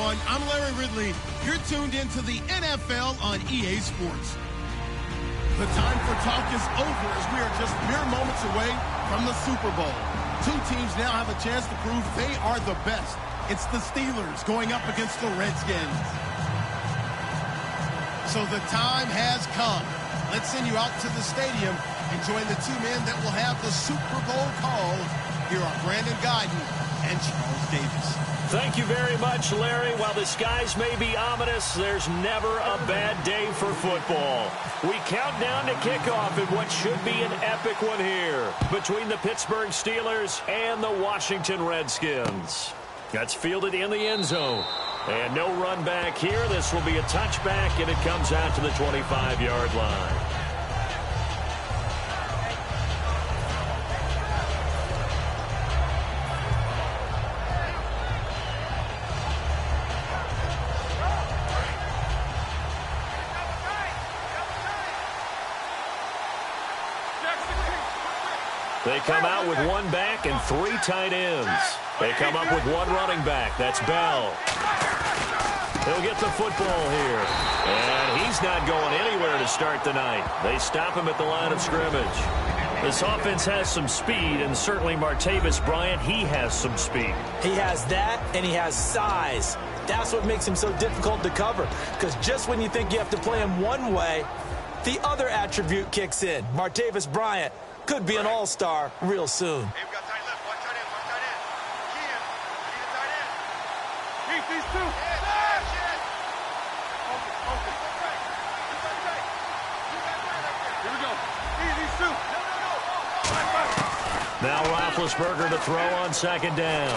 everyone. I'm Larry Ridley. You're tuned into the NFL on EA Sports. The time for talk is over as we are just mere moments away from the Super Bowl. Two teams now have a chance to prove they are the best. It's the Steelers going up against the Redskins. So the time has come. Let's send you out to the stadium and join the two men that will have the Super Bowl call. Here are Brandon Guyton and Charles Davis. Thank you very much, Larry. While the skies may be ominous, there's never a bad day for football. We count down to kickoff in what should be an epic one here between the Pittsburgh Steelers and the Washington Redskins. That's fielded in the end zone. And no run back here. This will be a touchback, and it comes out to the 25-yard line. They come out with one back and three tight ends. They come up with one running back. That's Bell. He'll get the football here. And he's not going anywhere to start the night. They stop him at the line of scrimmage. This offense has some speed, and certainly Martavis Bryant, he has some speed. He has that, and he has size. That's what makes him so difficult to cover, because just when you think you have to play him one way, the other attribute kicks in. Martavis Bryant could be an all-star real soon. Hey, we got tight left. One tight end. One tight end. Kean, we need a tight end. Keep these two. Focus. Here we go. These two. Now Roethlisberger to throw on second down.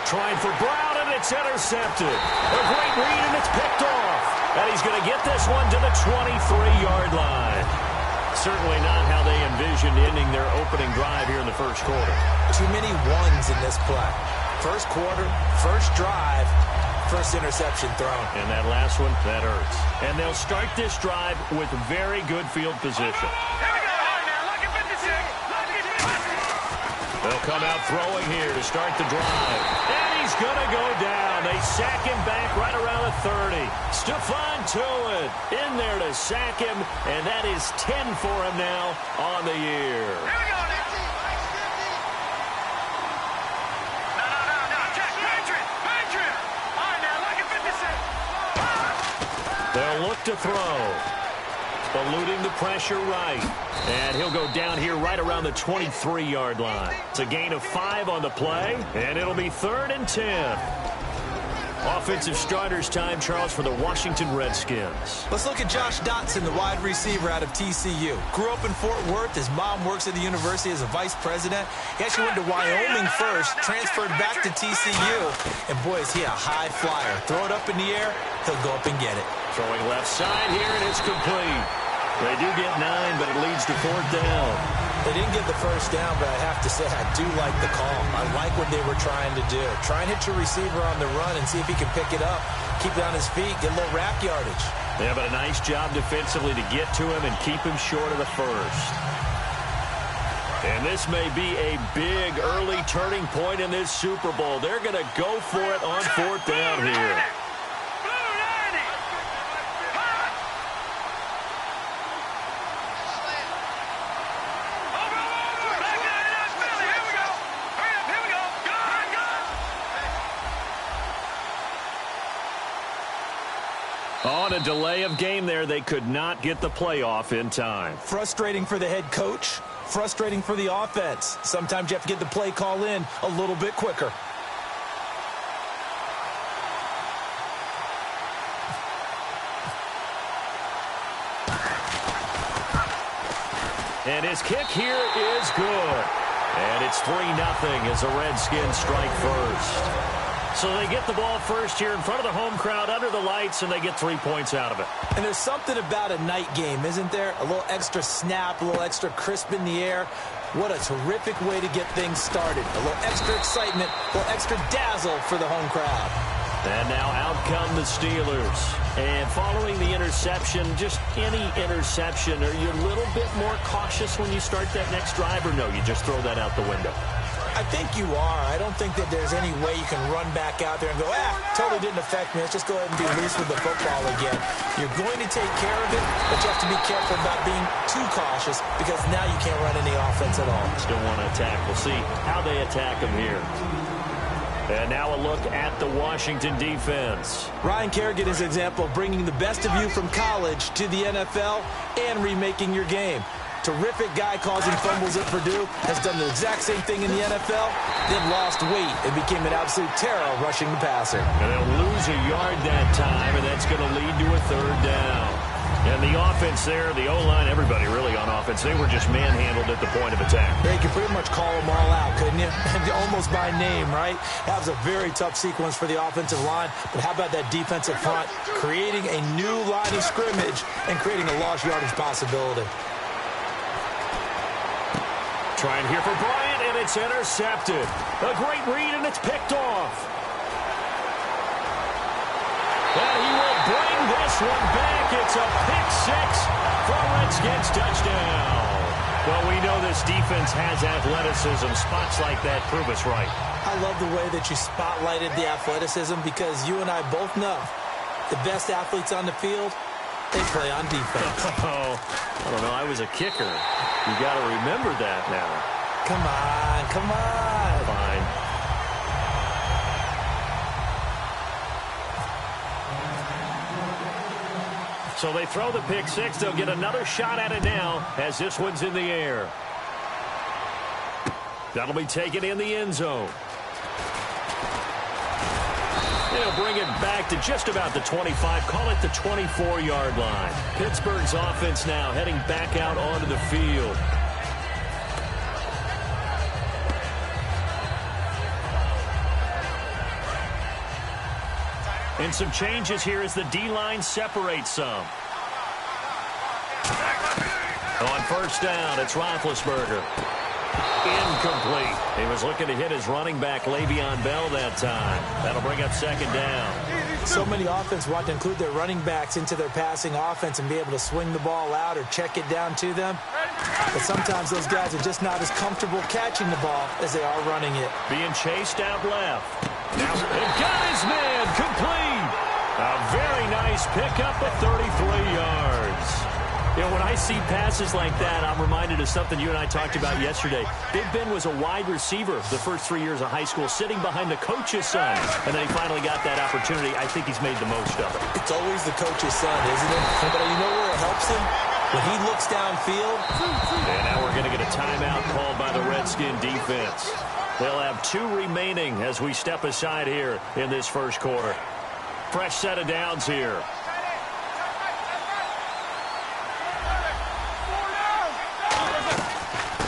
Trying for Brown, and it's intercepted. A great read, and it's picked off. And he's going to get this one to the 23-yard line. Certainly not how they envisioned ending their opening drive here in the first quarter. Too many ones in this play. First quarter, first drive, first interception thrown. And that last one, that hurts. And they'll start this drive with very good field position. They'll come out throwing here to start the drive. And he's going to go down. They sack him back right around the 30. Stephon Tuitt in there to sack him, and that is 10 for him now on the year. Here we go, Nick. No. Check. Patriot. All right, now, look at 56. They'll look to throw. Eluding the pressure right. And he'll go down here right around the 23-yard line. It's a gain of 5 on the play, and it'll be 3rd and 10. Offensive starters time, Charles, for the Washington Redskins. Let's look at Josh Dotson, the wide receiver out of TCU. Grew up in Fort Worth. His mom works at the university as a vice president. He actually went to Wyoming first, transferred back to TCU. And, boy, is he a high flyer. Throw it up in the air, he'll go up and get it. Throwing left side here, and it's complete. They do get 9, but it leads to 4th down. They didn't get the first down, but I have to say I do like the call. I like what they were trying to do. Try and hit your receiver on the run and see if he can pick it up, keep it on his feet, get a little wrap yardage. Yeah, but a nice job defensively to get to him and keep him short of the first. And this may be a big early turning point in this Super Bowl. They're going to go for it on 4th down here. On a delay of game there, they could not get the playoff in time. Frustrating for the head coach, frustrating for the offense. Sometimes you have to get the play call in a little bit quicker. And his kick here is good. And it's 3-0 as the Redskins strike first. So they get the ball first here in front of the home crowd under the lights, and they get 3 points out of it. And there's something about a night game, isn't there? A little extra snap, a little extra crisp in the air. What a terrific way to get things started. A little extra excitement, a little extra dazzle for the home crowd. And now out come the Steelers. And following the interception, just any interception, are you a little bit more cautious when you start that next drive, or no, you just throw that out the window? I think you are. I don't think that there's any way you can run back out there and go, totally didn't affect me. Let's just go ahead and be loose with the football again. You're going to take care of it, but you have to be careful about being too cautious because now you can't run any offense at all. Still want to attack. We'll see how they attack him here. And now a look at the Washington defense. Ryan Kerrigan's example of bringing the best of you from college to the NFL and remaking your game. Terrific guy causing fumbles at Purdue, has done the exact same thing in the NFL, then lost weight and became an absolute terror rushing the passer. And they'll lose a yard that time, and that's going to lead to a third down. And the offense there, the O-line, everybody really on offense, they were just manhandled at the point of attack. Yeah, you could pretty much call them all out, couldn't you? Almost by name, right? That was a very tough sequence for the offensive line, but how about that defensive front creating a new line of scrimmage and creating a lost yardage possibility? Trying here for Bryant, and it's intercepted. A great read, and it's picked off. And he will bring this one back. It's a pick six for Redskins touchdown. Well, we know this defense has athleticism. Spots like that prove us right. I love the way that you spotlighted the athleticism because you and I both know the best athletes on the field, they play on defense. Oh, I don't know. I was a kicker. You got to remember that now. Come on, come on. Fine. So they throw the pick six. They'll get another shot at it now as this one's in the air. That'll be taken in the end zone. They'll bring it back to just about the 25. Call it the 24-yard line. Pittsburgh's offense now heading back out onto the field. And some changes here as the D-line separates some. On first down, it's Roethlisberger. Incomplete. He was looking to hit his running back, Le'Veon Bell, that time. That'll bring up second down. So many offenses want to include their running backs into their passing offense and be able to swing the ball out or check it down to them. But sometimes those guys are just not as comfortable catching the ball as they are running it. Being chased out left. Now they've got his man complete. A very nice pickup of 33 yards. You know, when I see passes like that, I'm reminded of something you and I talked about yesterday. Big Ben was a wide receiver the first 3 years of high school, sitting behind the coach's son. And then he finally got that opportunity. I think he's made the most of it. It's always the coach's son, isn't it? But you know where it helps him? When he looks downfield. And now we're going to get a timeout called by the Redskin defense. They'll have 2 remaining as we step aside here in this first quarter. Fresh set of downs here.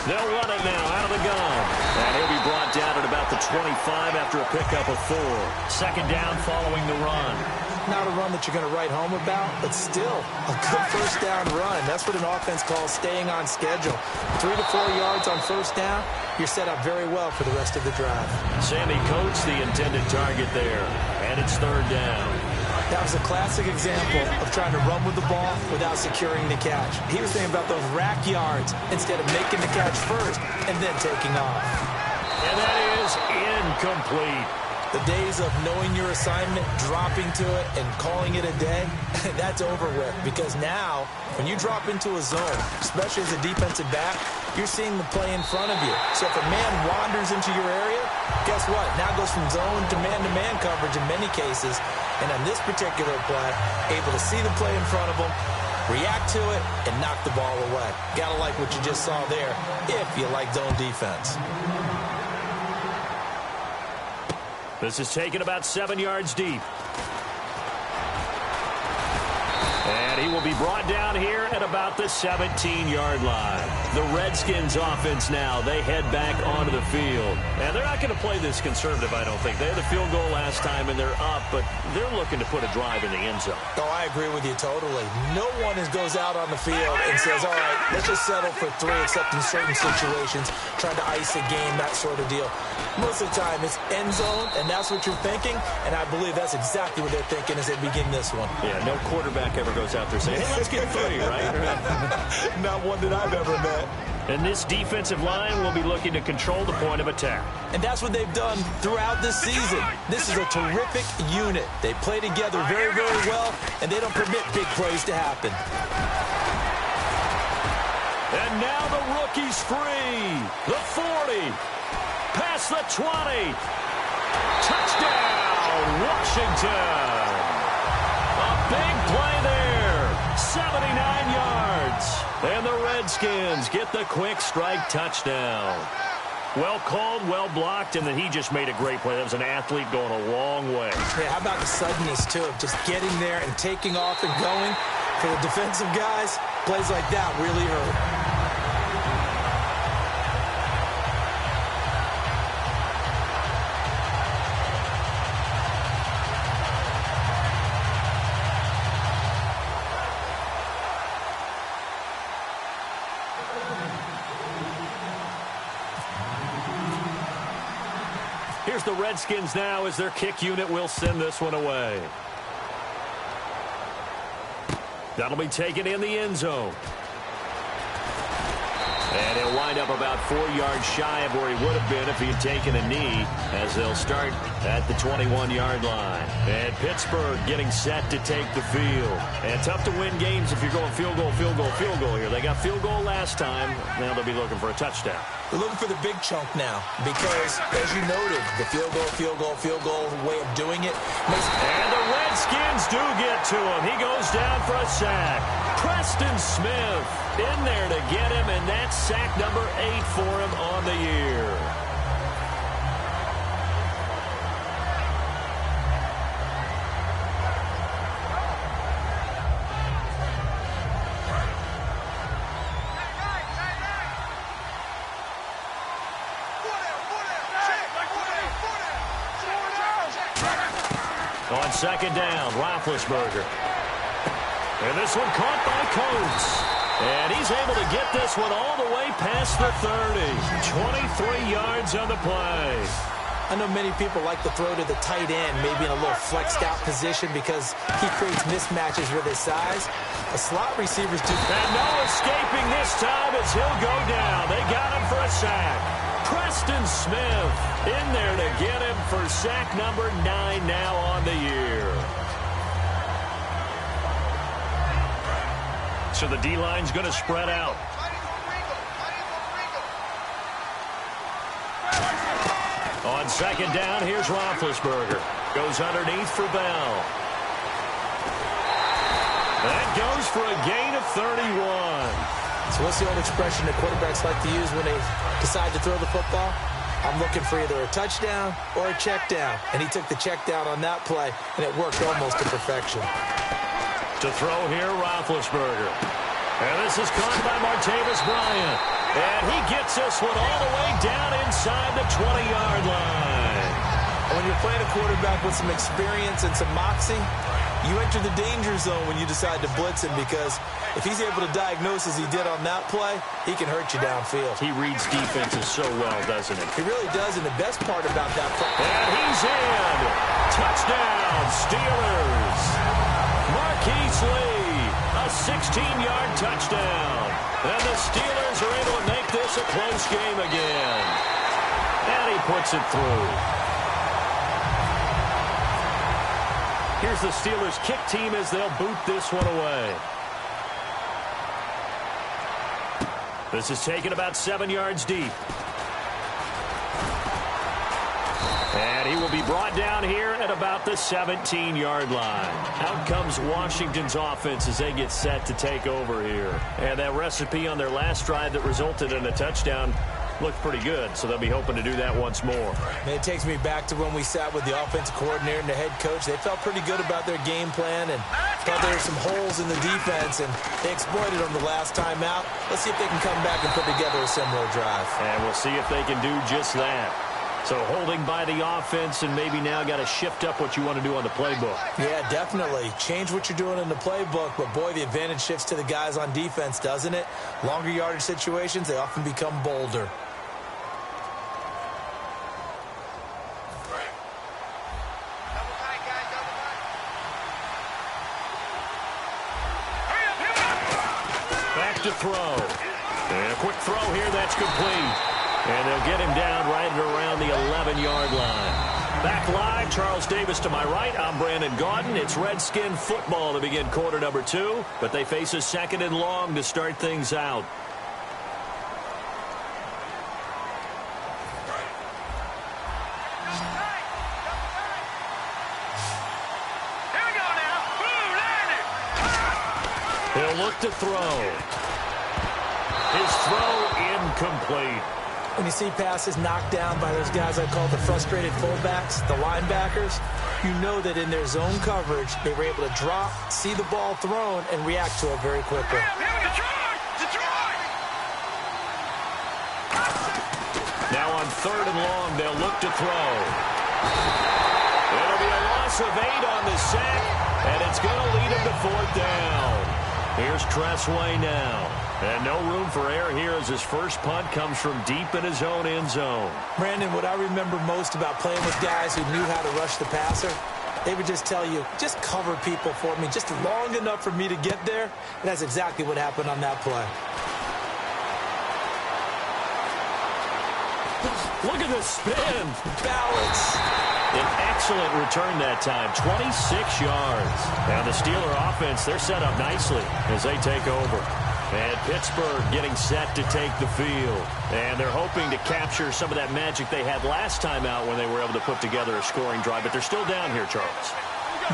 They'll run it now out of the gun. And he'll be brought down at about the 25 after a pickup of 4. Second down following the run. Not a run that you're going to write home about, but still a good first down run. That's what an offense calls staying on schedule. 3 to 4 yards on first down, you're set up very well for the rest of the drive. Sammy Coates, the intended target there. And it's third down. That was a classic example of trying to run with the ball without securing the catch. He was thinking about those rack yards instead of making the catch first and then taking off. And that is incomplete. The days of knowing your assignment, dropping to it, and calling it a day, that's over with. Because now, when you drop into a zone, especially as a defensive back, you're seeing the play in front of you. So if a man wanders into your area, guess what? Now it goes from zone to man coverage in many cases. And on this particular play, able to see the play in front of him, react to it, and knock the ball away. Gotta like what you just saw there, if you like zone defense. This is taken about 7 yards deep. And he will be brought down here at about the 17-yard line. The Redskins offense now, they head back onto the field. And they're not going to play this conservative, I don't think. They had the field goal last time, and they're up, but they're looking to put a drive in the end zone. Oh, I agree with you totally. No one goes out on the field and says, all right, let's just settle for 3, except in certain situations, trying to ice a game, that sort of deal. Most of the time, it's end zone, and that's what you're thinking, and I believe that's exactly what they're thinking as they begin this one. Yeah, no quarterback ever goes out there saying, hey, let's get 3, right? Not one that I've ever met. And this defensive line will be looking to control the point of attack. And that's what they've done throughout this season. This is a terrific unit. They play together very, very well, and they don't permit big plays to happen. And now the rookie's free. The 40. Past the 20. Touchdown, Washington. A big play there. 79 yards. And the Redskins get the quick strike touchdown. Well called, well blocked, and then he just made a great play. That was an athlete going a long way. Yeah, how about the suddenness, too, of just getting there and taking off and going? For the defensive guys, plays like that really hurt. Here's the Redskins now as their kick unit will send this one away. That'll be taken in the end zone. And he'll wind up about 4 yards shy of where he would have been if he had taken a knee, as they'll start at the 21-yard line. And Pittsburgh getting set to take the field. And tough to win games if you're going field goal, field goal, field goal here. They got field goal last time. Now they'll be looking for a touchdown. They're looking for the big chunk now because, as you noted, the field goal way of doing it. And the Redskins do get to him. He goes down for a sack. Preston Smith in there to get him, and that's sack number 8 for him on the year. On second down, Roethlisberger. And this one caught by Coates. And he's able to get this one all the way past the 30. 23 yards on the play. I know many people like to throw to the tight end, maybe in a little flexed out position because he creates mismatches with his size. The slot receivers do. And no escaping this time as he'll go down. They got him for a sack. Preston Smith in there to get him for sack number 9 now on the year. So the D-line's going to spread out. On second down, here's Roethlisberger. Goes underneath for Bell. That goes for a gain of 31. So what's the old expression that quarterbacks like to use when they decide to throw the football? I'm looking for either a touchdown or a check down. And he took the check down on that play, and it worked almost to perfection. To throw here, Roethlisberger. And this is caught by Martavis Bryant. And he gets this one all the way down inside the 20-yard line. When you're playing a quarterback with some experience and some moxie, you enter the danger zone when you decide to blitz him because if he's able to diagnose as he did on that play, he can hurt you downfield. He reads defenses so well, doesn't he? He really does, and the best part about that play. And he's in. Touchdown, Steelers. Marquise Lee, a 16-yard touchdown. And the Steelers are able to make this a close game again. And he puts it through. Here's the Steelers kick team as they'll boot this one away. This is taken about 7 yards deep. And he will be brought down here at about the 17-yard line. Out comes Washington's offense as they get set to take over here. And that recipe on their last drive that resulted in a touchdown looked pretty good, so they'll be hoping to do that once more. And it takes me back to when we sat with the offensive coordinator and the head coach. They felt pretty good about their game plan and thought there were some holes in the defense, and they exploited them the last time out. Let's see if they can come back and put together a similar drive. And we'll see if they can do just that. So holding by the offense and maybe now got to shift up what you want to do on the playbook. Yeah, definitely. Change what you're doing in the playbook, but boy, the advantage shifts to the guys on defense, doesn't it? Longer yardage situations, they often become bolder. Back to throw. And a quick throw here, that's complete. And they'll get him down right at around the 11-yard line. Back live, Charles Davis to my right. I'm Brandon Gaudin. It's Redskin football to begin quarter number 2, but they face a 2nd and long to start things out. Here we go now. Boom, landed. He'll look to throw. His throw incomplete. When you see passes knocked down by those guys I call the frustrated fullbacks, the linebackers, you know that in their zone coverage, they were able to drop, see the ball thrown, and react to it very quickly. Now on 3rd and long, they'll look to throw. It'll be a loss of 8 on the sack, and it's going to lead him to 4th down. Here's Tressway now. And no room for error here as his first punt comes from deep in his own end zone. Brandon, what I remember most about playing with guys who knew how to rush the passer, they would just tell you, just cover people for me, just long enough for me to get there. And that's exactly what happened on that play. Look at the spin. Balance. An excellent return that time, 26 yards. Now the Steeler offense, they're set up nicely as they take over. And Pittsburgh getting set to take the field. And they're hoping to capture some of that magic they had last time out when they were able to put together a scoring drive. But they're still down here, Charles.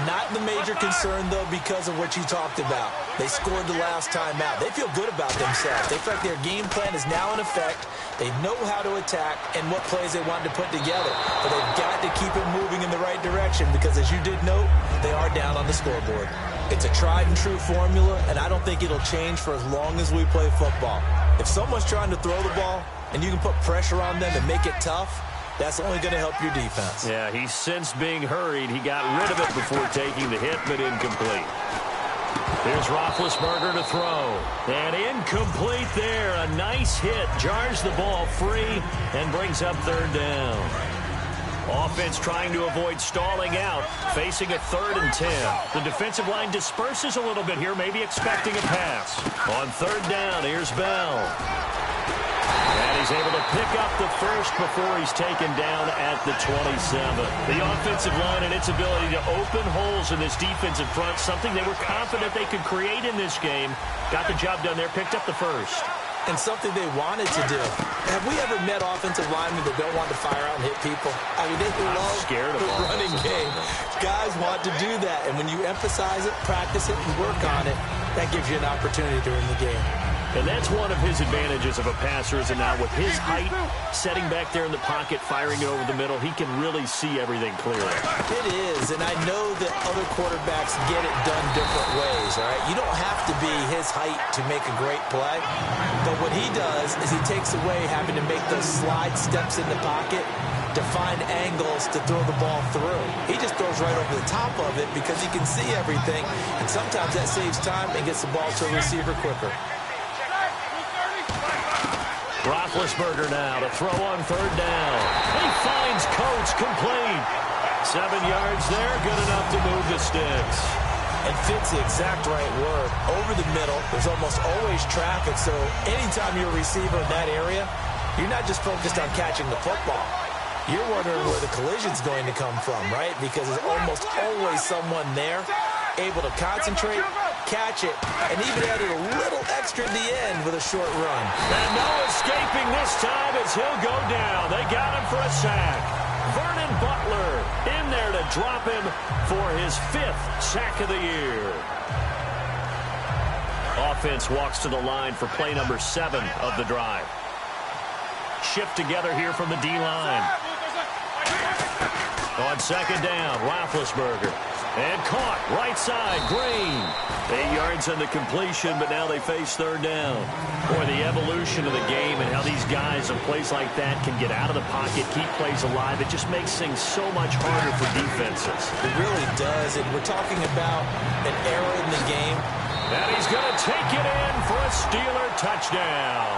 Not the major concern, though, because of what you talked about. They scored the last time out. They feel good about themselves. They feel like their game plan is now in effect. They know how to attack and what plays they want to put together. But they've got to keep it moving in the right direction because, as you did note, they are down on the scoreboard. It's a tried-and-true formula, and I don't think it'll change for as long as we play football. If someone's trying to throw the ball and you can put pressure on them and make it tough, that's only going to help your defense. Yeah, he's since being hurried. He got rid of it before taking the hit, but incomplete. Here's Roethlisberger to throw. And incomplete there. A nice hit. Jars the ball free and brings up 3rd down. Offense trying to avoid stalling out, facing a 3rd and 10. The defensive line disperses a little bit here, maybe expecting a pass. On 3rd down, here's Bell. And he's able to pick up the first before he's taken down at the 27. The offensive line and its ability to open holes in this defensive front, something they were confident they could create in this game. Got the job done there, picked up the first. And something they wanted to do. Have we ever met offensive linemen that don't want to fire out and hit people? I mean, they love the running game. Guys want to do that. And when you emphasize it, practice it, and work on it, that gives you an opportunity during the game. And that's one of his advantages of a passer, is now with his height, setting back there in the pocket, firing it over the middle, he can really see everything clearly. It is, and I know that other quarterbacks get it done different ways, all right? You don't have to be his height to make a great play, but what he does is he takes away having to make those slide steps in the pocket to find angles to throw the ball through. He just throws right over the top of it because he can see everything, and sometimes that saves time and gets the ball to a receiver quicker. Roethlisberger now to throw on 3rd down. He finds Coates complete. 7 yards there, good enough to move the sticks. And fits the exact right word. Over the middle, there's almost always traffic, so anytime you're a receiver in that area, you're not just focused on catching the football. You're wondering where the collision's going to come from, right? Because there's almost always someone there able to concentrate, catch it, and even added a little extra at the end with a short run. And no escaping this time as he'll go down. They got him for a sack. Vernon Butler in there to drop him for his 5th sack of the year. Offense walks to the line for play number 7 of the drive. Shift together here from the D-line. On 2nd down, Roethlisberger. And caught, right side, Green. 8 yards on the completion, but now they face 3rd down. Boy, the evolution of the game and how these guys on plays like that can get out of the pocket, keep plays alive, it just makes things so much harder for defenses. It really does, and we're talking about an error in the game. And he's going to take it in for a Steeler touchdown.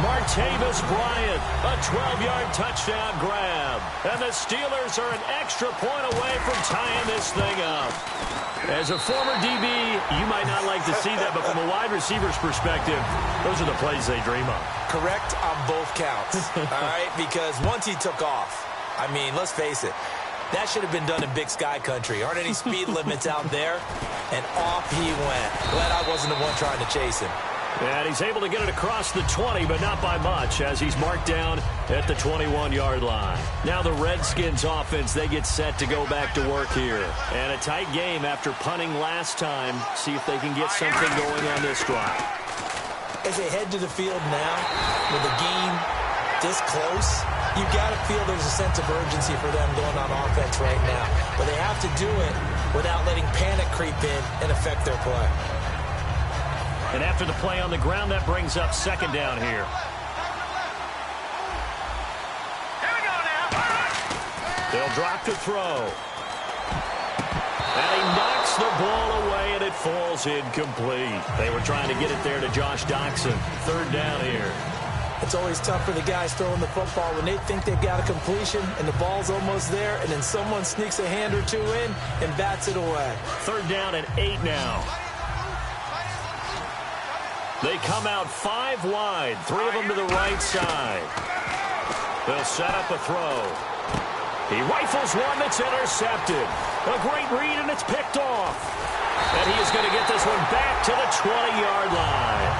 Mark Martavis Bryant, a 12-yard touchdown grab. And the Steelers are an extra point away from tying this thing up. As a former DB, you might not like to see that, but from a wide receiver's perspective, those are the plays they dream of. Correct on both counts, all right? Because once he took off, I mean, let's face it, that should have been done in Big Sky Country. Aren't any speed limits out there? And off he went. Glad I wasn't the one trying to chase him. And he's able to get it across the 20, but not by much, as he's marked down at the 21-yard line. Now the Redskins offense, they get set to go back to work here. And a tight game after punting last time. See if they can get something going on this drive. As they head to the field now, with the game this close, you got to feel there's a sense of urgency for them going on offense right now. But they have to do it without letting panic creep in and affect their play. And after the play on the ground, that brings up second down here. Here we go now. They'll drop to throw. And he knocks the ball away, and it falls incomplete. They were trying to get it there to Josh Doxson. Third down here. It's always tough for the guys throwing the football when they think they've got a completion and the ball's almost there, and then someone sneaks a hand or two in and bats it away. Third down and 8 now. They come out 5 wide, 3 of them to the right side. They'll set up a throw. He rifles one that's intercepted. A great read, and it's picked off. And he is going to get this one back to the 20-yard line.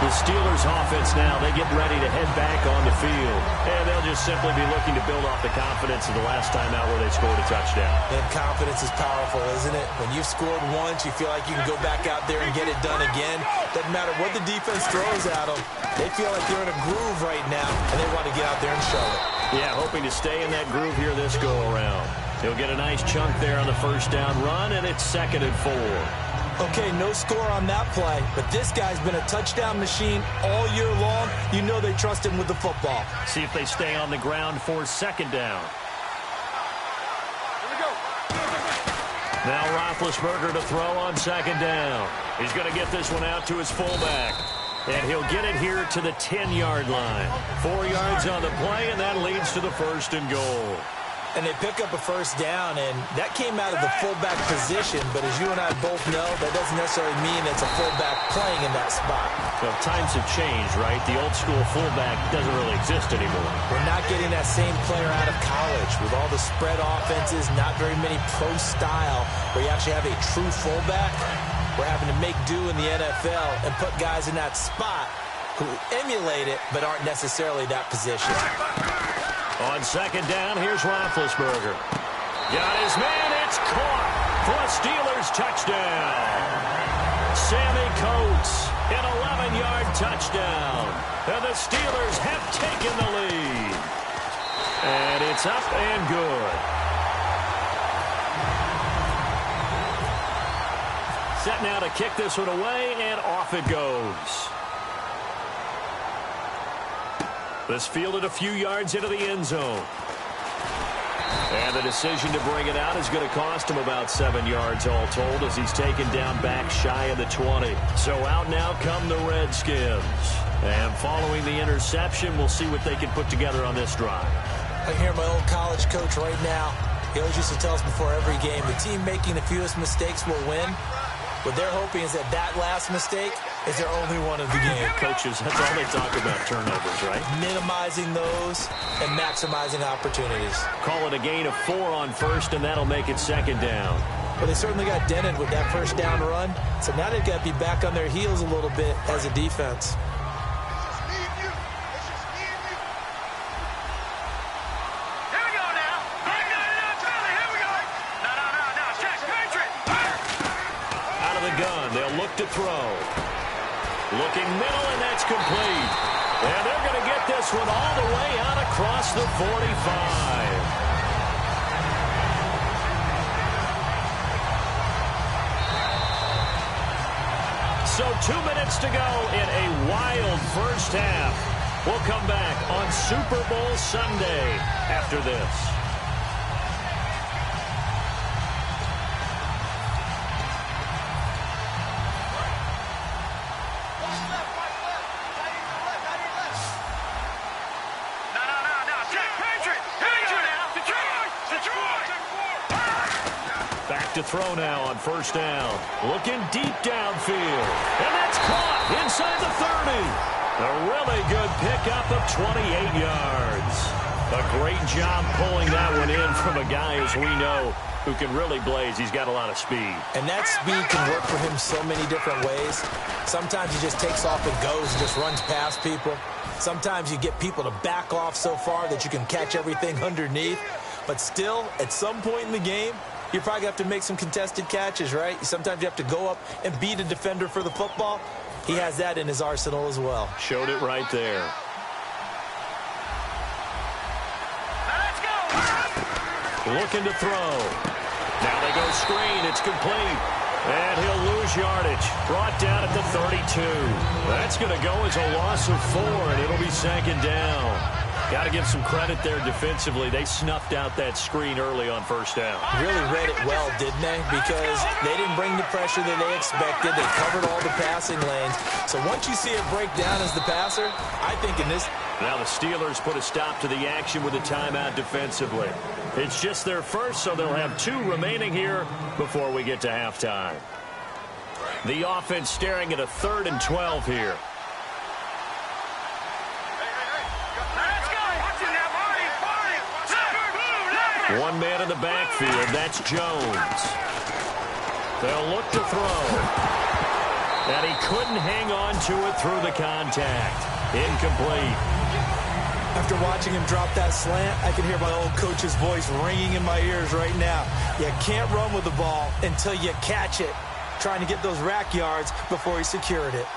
The Steelers offense now, they get ready to head back on the field. And they'll just simply be looking to build off the confidence of the last time out where they scored a touchdown. And confidence is powerful, isn't it? When you've scored once, you feel like you can go back out there and get it done again. Doesn't matter what the defense throws at them. They feel like they're in a groove right now, and they want to get out there and show it. Yeah, hoping to stay in that groove here this go-around. He'll get a nice chunk there on the first down run, and it's 2nd and 4. Okay, no score on that play, but this guy's been a touchdown machine all year long. You know they trust him with the football. See if they stay on the ground for 2nd down. Here we go. Now Roethlisberger to throw on 2nd down. He's going to get this one out to his fullback. And he'll get it here to the 10-yard line. 4 yards on the play, and that leads to the 1st and goal. And they pick up a first down, and that came out of the fullback position. But as you and I both know, that doesn't necessarily mean it's a fullback playing in that spot. Well, times have changed, right? The old-school fullback doesn't really exist anymore. We're not getting that same player out of college. With all the spread offenses, not very many pro style, where you actually have a true fullback. We're having to make do in the NFL and put guys in that spot who emulate it but aren't necessarily that position. On 2nd down, here's Roethlisberger. Got his man, it's caught for a Steelers touchdown. Sammy Coates, an 11-yard touchdown. And the Steelers have taken the lead. And it's up and good. Set now to kick this one away, and off it goes. This fielded a few yards into the end zone. And the decision to bring it out is going to cost him about 7 yards all told, as he's taken down back shy of the 20. So out now come the Redskins. And following the interception, we'll see what they can put together on this drive. I hear my old college coach right now. He always used to tell us before every game, the team making the fewest mistakes will win. What they're hoping is that last mistake is their only one of the game. Coaches, that's all they talk about, turnovers, right? Minimizing those and maximizing opportunities. Call it a gain of 4 on 1st, and that'll make it 2nd down. Well, they certainly got dented with that first down run, so now they've got to be back on their heels a little bit as a defense. They'll look to throw. Looking middle, and that's complete. And they're going to get this one all the way out across the 45. So 2 minutes to go in a wild first half. We'll come back on Super Bowl Sunday after this. back to throw now on first down. Looking deep downfield. And that's caught inside the 30. A really good pickup of 28 yards. A great job pulling that one in from a guy, as we know, who can really blaze. He's got a lot of speed. And that speed can work for him so many different ways. Sometimes he just takes off and goes and just runs past people. Sometimes you get people to back off so far that you can catch everything underneath. But still, at some point in the game, you probably have to make some contested catches, right? Sometimes you have to go up and beat a defender for the football. He has that in his arsenal as well. Showed it right there. Looking to throw. Now they go screen. It's complete. And he'll lose yardage. Brought down at the 32. That's going to go as a loss of 4, and it'll be second down. Got to give some credit there defensively. They snuffed out that screen early on first down. Really read it well, didn't they? Because they didn't bring the pressure that they expected. They covered all the passing lanes. So once you see it break down as the passer, I think in this... Now the Steelers put a stop to the action with a timeout defensively. It's just their first, so they'll have 2 remaining here before we get to halftime. The offense staring at a 3rd and 12 here. One man in the backfield. That's Jones. They'll look to throw. And he couldn't hang on to it through the contact. Incomplete. After watching him drop that slant, I can hear my old coach's voice ringing in my ears right now. You can't run with the ball until you catch it. Trying to get those rack yards before he secured it.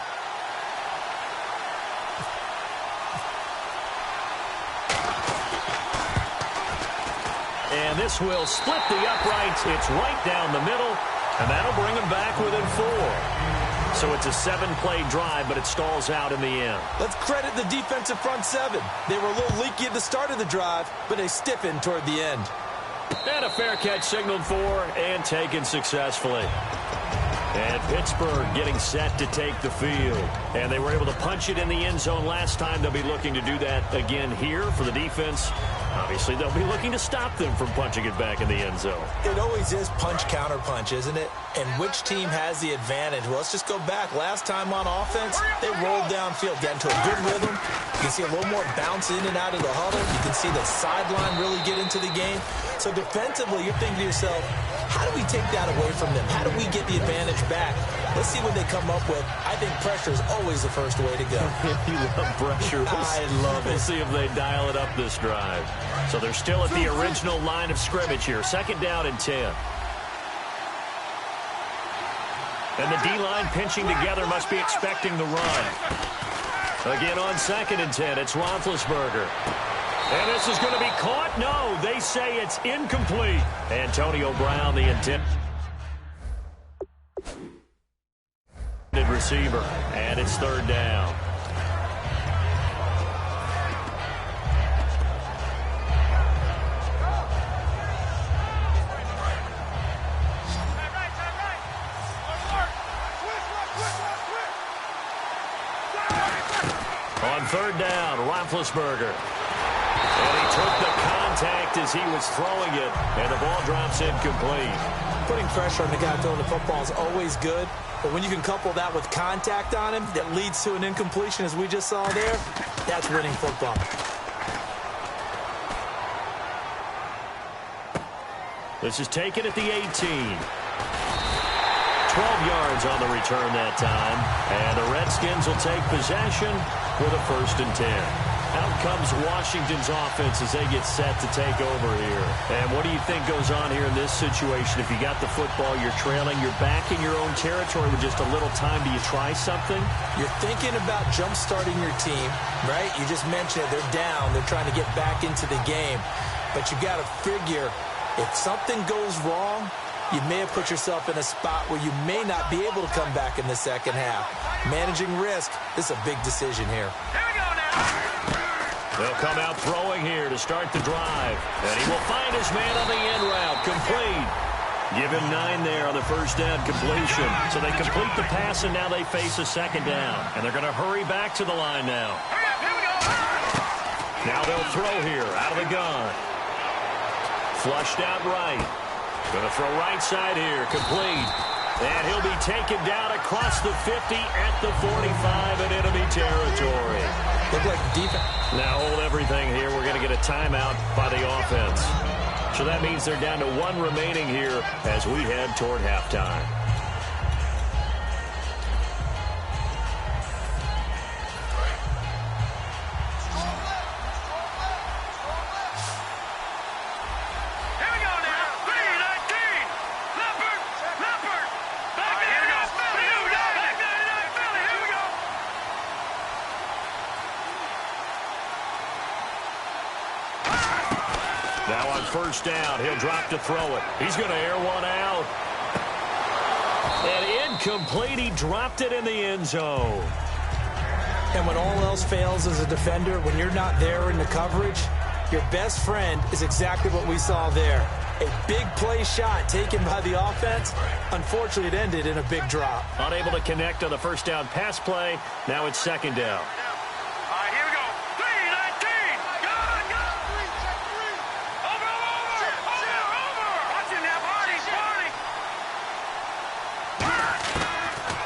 And this will split the uprights. It's right down the middle, and that'll bring them back within 4. So it's a 7-play drive, but it stalls out in the end. Let's credit the defensive front 7. They were a little leaky at the start of the drive, but they stiffened toward the end. And a fair catch signaled for and taken successfully. And Pittsburgh getting set to take the field. And they were able to punch it in the end zone last time. They'll be looking to do that again here for the defense. Obviously, they'll be looking to stop them from punching it back in the end zone. It always is punch-counter-punch, isn't it? And which team has the advantage? Well, let's just go back. Last time on offense, they rolled downfield, got into a good rhythm. You can see a little more bounce in and out of the huddle. You can see the sideline really get into the game. So defensively, you're thinking to yourself, how do we take that away from them? How do we get the advantage back? Let's see what they come up with. I think pressure is always the first way to go. You love pressure. I love it. We'll see if they dial it up this drive. So they're still at the original line of scrimmage here. 2nd down and 10. And the D-line pinching together must be expecting the run. Again on 2nd and 10, it's Roethlisberger. And this is going to be caught. No, they say it's incomplete. Antonio Brown, the intended receiver. And it's 3rd down. On 3rd down, Roethlisberger. And he took the contact as he was throwing it, and the ball drops incomplete. Putting pressure on the guy throwing the football is always good, but when you can couple that with contact on him that leads to an incompletion, as we just saw there, that's winning football. This is taken at the 18. 12 yards on the return that time, and the Redskins will take possession with a 1st and 10. Out comes Washington's offense as they get set to take over here. And what do you think goes on here in this situation? If you got the football, you're trailing, you're back in your own territory with just a little time. Do you try something? You're thinking about jump-starting your team, right? You just mentioned it. They're down. They're trying to get back into the game. But you got to figure, if something goes wrong, you may have put yourself in a spot where you may not be able to come back in the second half. Managing risk, this is a big decision here. Here we go now. They'll come out throwing here to start the drive. And he will find his man on the end route. Complete. Give him 9 there on the 1st down completion. So they complete the pass, and now they face a 2nd down. And they're going to hurry back to the line now. Here we go. Now they'll throw here out of the gun. Flushed out right. Going to throw right side here, complete. And he'll be taken down across the 50 at the 45 in enemy territory. Look like defense. Now hold everything here. We're going to get a timeout by the offense. So that means they're down to 1 remaining here as we head toward halftime. Now on first down, he'll drop to throw it. He's going to air one out. And incomplete, he dropped it in the end zone. And when all else fails as a defender, when you're not there in the coverage, your best friend is exactly what we saw there. A big play shot taken by the offense. Unfortunately, it ended in a big drop. Unable to connect on the first down pass play. Now it's second down.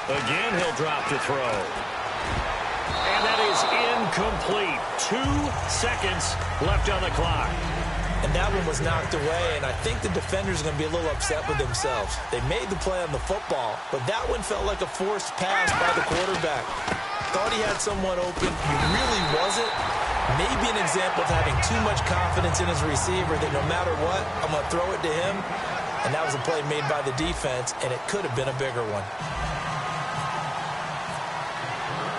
Again, he'll drop to throw. And that is incomplete. 2 seconds left on the clock. And that one was knocked away, and I think the defenders are going to be a little upset with themselves. They made the play on the football, but that one felt like a forced pass by the quarterback. Thought he had someone open. He really wasn't. Maybe an example of having too much confidence in his receiver that no matter what, I'm going to throw it to him. And that was a play made by the defense, and it could have been a bigger one.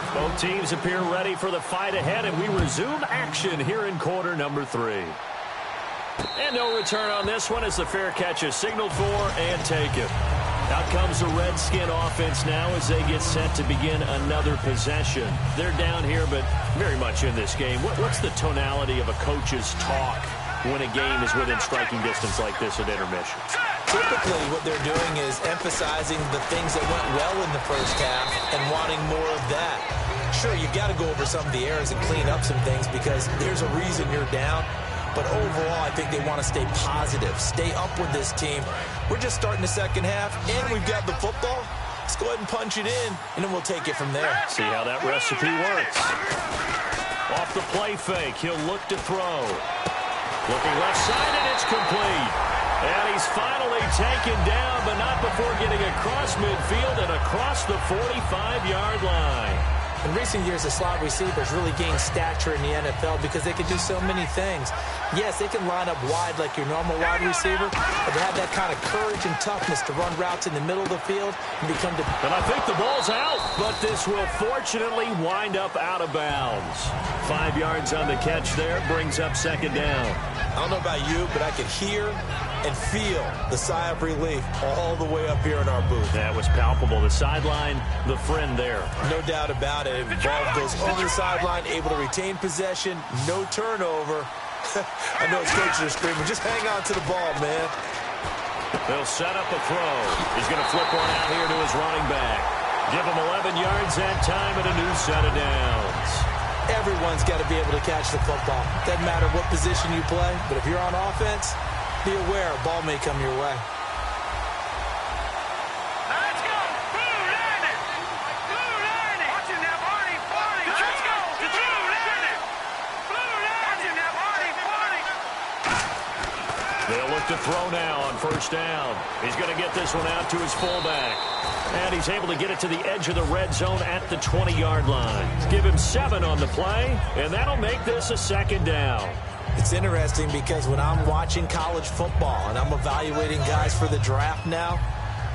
Both teams appear ready for the fight ahead, and we resume action here in quarter number 3. And no return on this one as the fair catch is signaled for and taken. Out comes the Redskin offense now as they get set to begin another possession. They're down here, but very much in this game. What's the tonality of a coach's talk when a game is within striking distance like this at intermission? Typically, what they're doing is emphasizing the things that went well in the first half and wanting more of that. Sure, you got to go over some of the errors and clean up some things because there's a reason you're down. But overall, I think they want to stay positive, stay up with this team. We're just starting the second half, and we've got the football. Let's go ahead and punch it in, and then we'll take it from there. See how that recipe works. Off the play fake, he'll look to throw. Looking left side, and it's complete. And he's finally taken down, but not before getting across midfield and across the 45-yard line. In recent years, the slot receivers really gained stature in the NFL because they can do so many things. Yes, they can line up wide like your normal wide receiver, but they have that kind of courage and toughness to run routes in the middle of the field and become the... And I think the ball's out, but this will fortunately wind up out of bounds. 5 yards on the catch there, brings up second down. I don't know about you, but I could hear and feel the sigh of relief all the way up here in our booth. That was palpable. The sideline, the friend there. No doubt about it. Ball goes over the sideline, able to retain possession, no turnover. I know it's coaches are screaming, just hang on to the ball, man. They'll set up a throw. He's going to flip one out here to his running back. Give him 11 yards that time and a new set of downs. Everyone's got to be able to catch the football. Doesn't matter what position you play, but if you're on offense, be aware a ball may come your way. Let's go! Blue landed! Blue landed! Watching that Barney! Barney! Let's go! Blue landed! Blue landed! Watching that Barney! Barney! They'll look to throw now on first down. He's going to get this one out to his fullback. And he's able to get it to the edge of the red zone at the 20-yard line. Give him 7 on the play, and that'll make this a second down. It's interesting because when I'm watching college football and I'm evaluating guys for the draft now,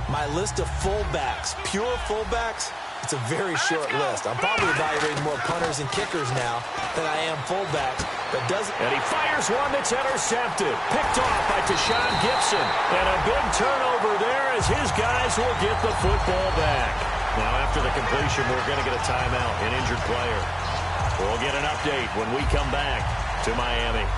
my list of fullbacks, pure fullbacks, it's a very short list. I'm probably evaluating more punters and kickers now than I am fullbacks. But doesn't. And he fires one that's intercepted. Picked off by Tashawn Gibson. And a big turnover there as his guys will get the football back. Now after the completion, we're going to get a timeout, an injured player. We'll get an update when we come back to Miami.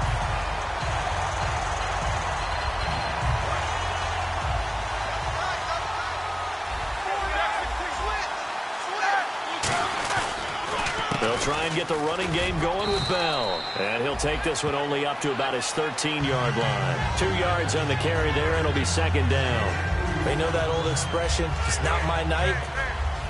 They'll try and get the running game going with Bell. And he'll take this one only up to about his 13-yard line. 2 yards on the carry there, and it'll be second down. They know that old expression, it's not my night.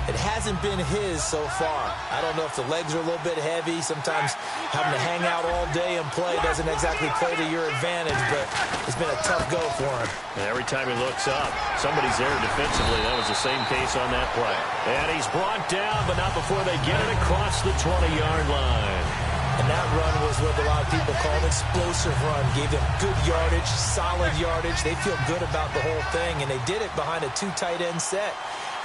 It hasn't been his so far. I don't know if the legs are a little bit heavy. Sometimes having to hang out all day and play doesn't exactly play to your advantage, but it's been a tough go for him. And every time he looks up, somebody's there defensively. That was the same case on that play. And he's brought down, but not before they get it across the 20-yard line. And that run was what a lot of people call an explosive run. Gave them good yardage, solid yardage. They feel good about the whole thing, and they did it behind a 2 tight end set.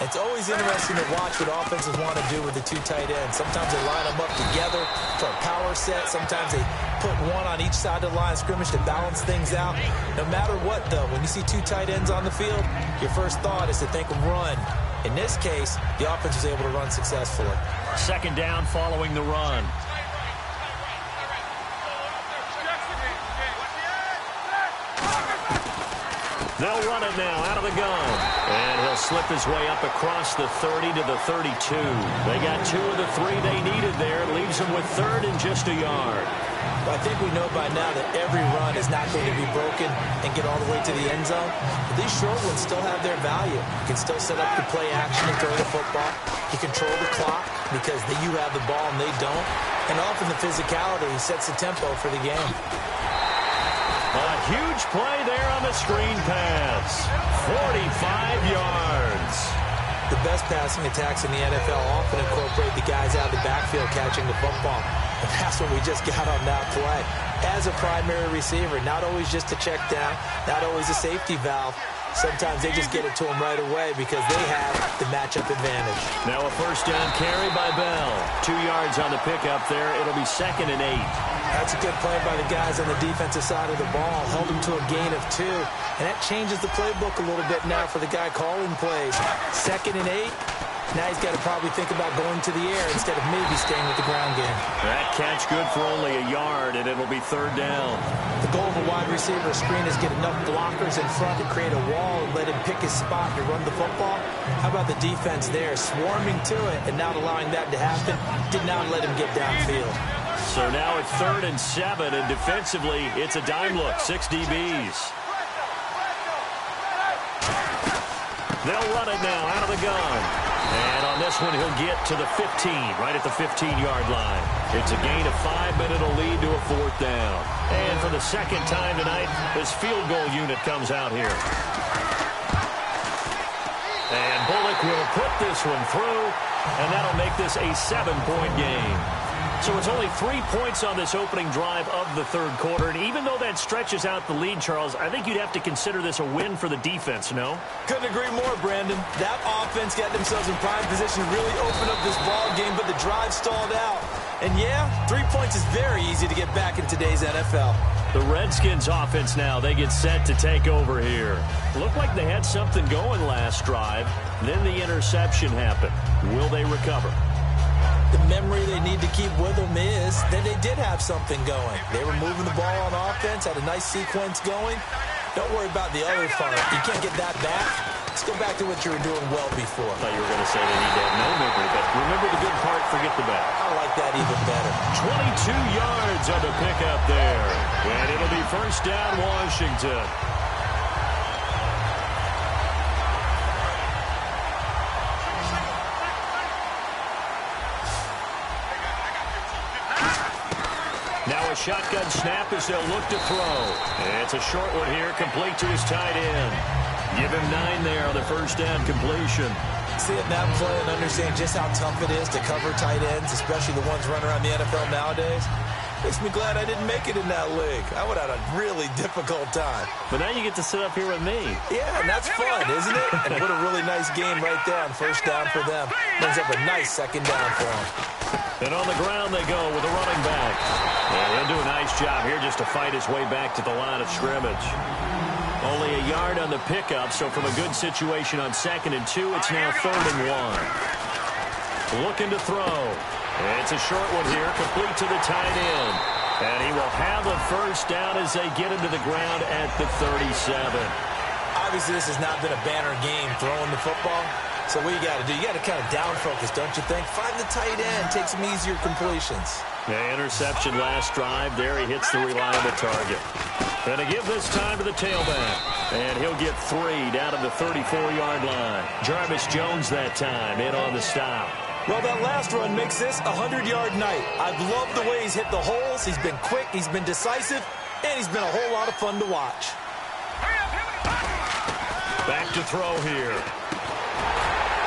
It's always interesting to watch what offenses want to do with the 2 tight ends. Sometimes they line them up together for a power set. Sometimes they put one on each side of the line of scrimmage to balance things out. No matter what, though, when you see 2 tight ends on the field, your first thought is to think of run. In this case, the offense was able to run successfully. Second down following the run. They'll run it now out of the gun. And he'll slip his way up across the 30 to the 32. They got 2 of the 3 they needed there. Leaves them with third and just a yard. Well, I think we know by now that every run is not going to be broken and get all the way to the end zone. But these short ones still have their value. You can still set up the play action and throw the football. You control the clock because you have the ball and they don't. And often the physicality sets the tempo for the game. A huge play there on the screen pass. 45 yards. The best passing attacks in the NFL often incorporate the guys out of the backfield catching the football. And that's what we just got on that play. As a primary receiver, not always just a check down, not always a safety valve. Sometimes they just get it to them right away because they have the matchup advantage. Now a first down carry by Bell. 2 yards on the pickup there. It'll be second and 8. That's a good play by the guys on the defensive side of the ball. Held them to a gain of 2. And that changes the playbook a little bit now for the guy calling plays. Second and 8. Now he's got to probably think about going to the air instead of maybe staying with the ground game. That catch good for only a yard, and it'll be third down. The goal of a wide receiver screen is get enough blockers in front to create a wall and let him pick his spot to run the football. How about the defense there, swarming to it and not allowing that to happen? Did not let him get downfield. So now it's 3rd and 7, and defensively, it's a dime look, 6 DBs. They'll run it now out of the gun. And on this one, he'll get to the 15, right at the 15-yard line. It's a gain of 5, but it'll lead to a 4th down. And for the second time tonight, this field goal unit comes out here. And Bullock will put this one through, and that'll make this a 7-point game. So it's only 3 points on this opening drive of the third quarter. And even though that stretches out the lead, Charles, I think you'd have to consider this a win for the defense, no? Couldn't agree more, Brandon. That offense got themselves in prime position to really open up this ball game, but the drive stalled out. And yeah, 3 points is very easy to get back in today's NFL. The Redskins offense now, they get set to take over here. Looked like they had something going last drive. Then the interception happened. Will they recover? The memory they need to keep with them is that they did have something going. They were moving the ball on offense, had a nice sequence going. Don't worry about the other part. You can't get that back. Let's go back to what you were doing well before. I thought you were going to say they need to have no memory, but remember the good part, forget the bad. I like that even better. 22 yards on the pickup there. And it'll be first down, Washington. Now a shotgun snap as they'll look to throw. It's a short one here, complete to his tight end. Give him 9 there on the first down completion. See it now play and understand just how tough it is to cover tight ends, especially the ones running around the NFL nowadays. Makes me glad I didn't make it in that league. I would have had a really difficult time. But now you get to sit up here with me. Yeah, and that's fun, isn't it? And what a really nice game right there on first down for them. Brings up a nice second down for them. And on the ground they go with a running back. And he'll do a nice job here just to fight his way back to the line of scrimmage. Only a yard on the pickup, so from a good situation on 2nd and 2, it's now 3rd and 1. Looking to throw. It's a short one here, complete to the tight end. And he will have a first down as they get into the ground at the 37. Obviously, this has not been a banner game throwing the football. So what you got to do, you got to kind of down focus, don't you think? Find the tight end, take some easier completions. Yeah, interception last drive. There he hits the reliable target. Going to give this time to the tailback. And he'll get 3 down to the 34-yard line. Jarvis Jones that time in on the stop. Well, that last run makes this a 100-yard night. I've loved the way he's hit the holes. He's been quick, he's been decisive, and he's been a whole lot of fun to watch. Back to throw here.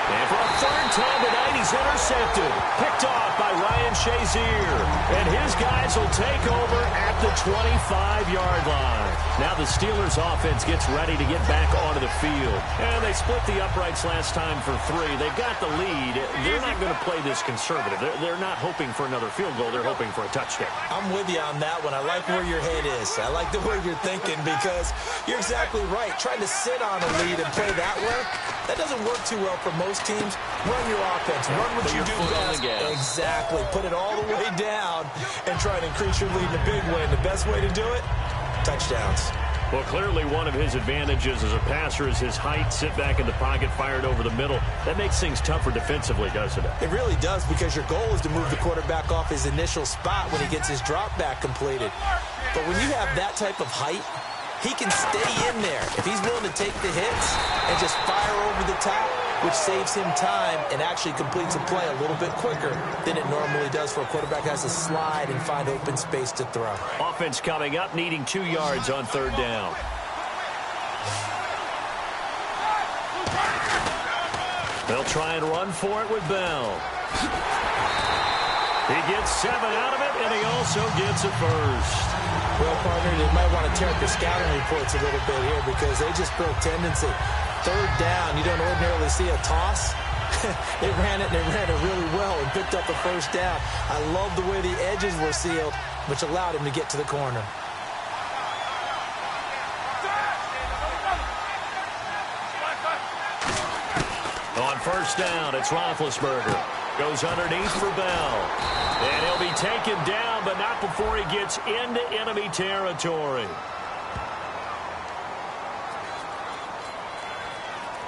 And for a third time tonight, he's intercepted. Picked off by Ryan Shazier. And his guys will take over at the 25-yard line. Now the Steelers offense gets ready to get back onto the field. And they split the uprights last time for 3. They've got the lead. They're not going to play this conservative. They're not hoping for another field goal. They're hoping for a touchdown. I'm with you on that one. I like where your head is. I like the way you're thinking because you're exactly right. Trying to sit on a lead and play that way, that doesn't work too well for most teams. Run your offense. Run what you do best. Exactly. Put it all the way down and try to increase your lead in a big way. And the best way to do it, touchdowns. Well, clearly one of his advantages as a passer is his height. Sit back in the pocket, fired over the middle. That makes things tougher defensively, doesn't it? It really does because your goal is to move the quarterback off his initial spot when he gets his drop back completed. But when you have that type of height, he can stay in there if he's willing to take the hits and just fire over the top, which saves him time and actually completes a play a little bit quicker than it normally does for a quarterback who has to slide and find open space to throw. Offense coming up, needing 2 yards on third down. They'll try and run for it with Bell. He gets 7 out of it, and he also gets a first. Well, partner, they might want to tear up their scouting reports a little bit here because they just built tendency. Third down, you don't ordinarily see a toss. They ran it, and they ran it really well and picked up the first down. I love the way the edges were sealed, which allowed him to get to the corner. On first down, it's Roethlisberger. Goes underneath for Bell. And he'll be taken down, but not before he gets into enemy territory.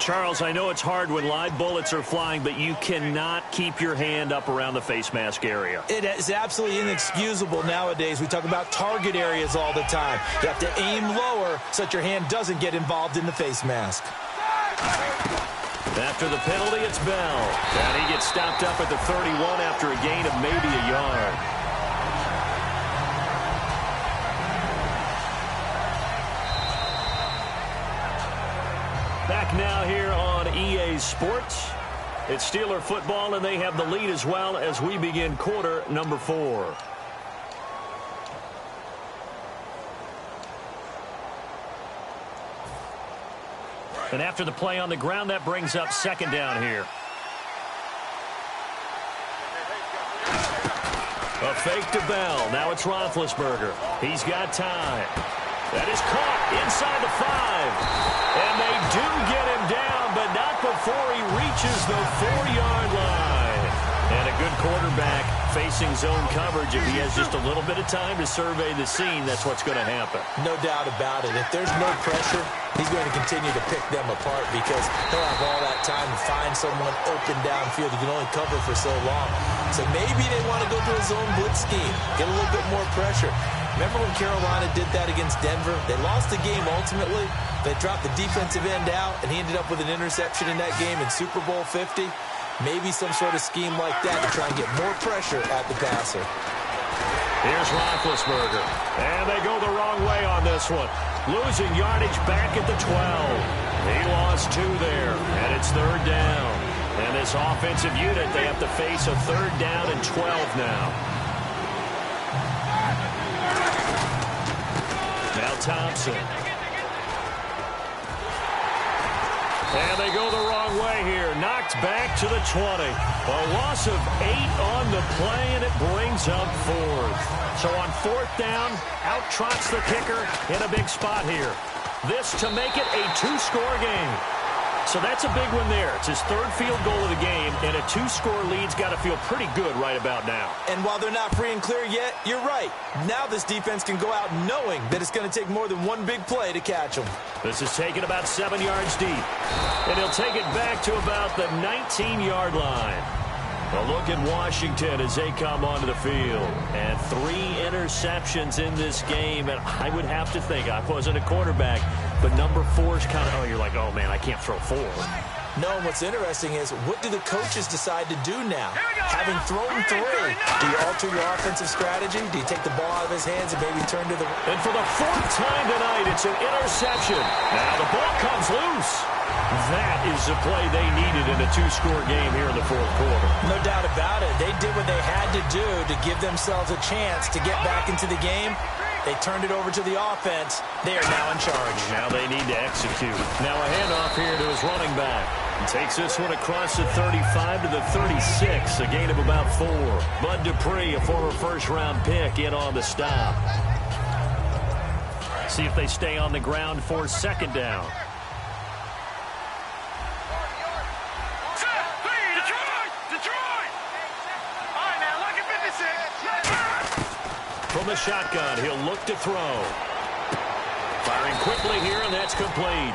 Charles, I know it's hard when live bullets are flying, but you cannot keep your hand up around the face mask area. It is absolutely inexcusable nowadays. We talk about target areas all the time. You have to aim lower so that your hand doesn't get involved in the face mask. After the penalty, it's Bell. And he gets stopped up at the 31 after a gain of maybe a yard. Back now here on EA Sports. It's Steeler football, and they have the lead as well as we begin quarter number 4. And after the play on the ground, that brings up second down here. A fake to Bell. Now it's Roethlisberger. He's got time. That is caught inside the 5. And they do get him down, but not before he reaches the 4-yard line. And a good quarterback facing zone coverage. If he has just a little bit of time to survey the scene, that's what's going to happen. No doubt about it. If there's no pressure, he's going to continue to pick them apart because he'll have all that time to find someone open downfield. He can only cover for so long. So maybe they want to go to a zone blitz scheme, get a little bit more pressure. Remember when Carolina did that against Denver? They lost the game ultimately. They dropped the defensive end out, and he ended up with an interception in that game in Super Bowl 50. Maybe some sort of scheme like that to try and get more pressure at the passer. Here's Roethlisberger. And they go the wrong way on this one. Losing yardage back at the 12. He lost 2 there, and it's third down. And this offensive unit, they have to face a third down and 12 now. Now Thompson. And they go the wrong way here. Knocked back to the 20. A loss of 8 on the play, and it brings up 4th. So on 4th down, out trots the kicker in a big spot here. This to make it a 2-score game. So that's a big one there. It's his third field goal of the game, and a 2-score lead's got to feel pretty good right about now. And while they're not free and clear yet, you're right. Now this defense can go out knowing that it's going to take more than one big play to catch them. This is taken about 7 yards deep. And he'll take it back to about the 19-yard line. A look at Washington as they come onto the field. And 3 interceptions in this game. And I would have to think, I wasn't a quarterback, but number 4 is kind of, oh, you're like, oh, man, I can't throw 4. No, and what's interesting is, what do the coaches decide to do now? Having thrown 3, do you alter your offensive strategy? Do you take the ball out of his hands and maybe turn to the... And for the 4th time tonight, it's an interception. Now the ball comes loose. That is the play they needed in a 2-score game here in the 4th quarter. No doubt about it. They did what they had to do to give themselves a chance to get back into the game. They turned it over to the offense. They are now in charge. Now they need to execute. Now a handoff here to his running back. He takes this one across the 35 to the 36, a gain of about 4. Bud Dupree, a former first-round pick, in on the stop. See if they stay on the ground for 2nd down. From the shotgun, he'll look to throw. Firing quickly here, and that's complete.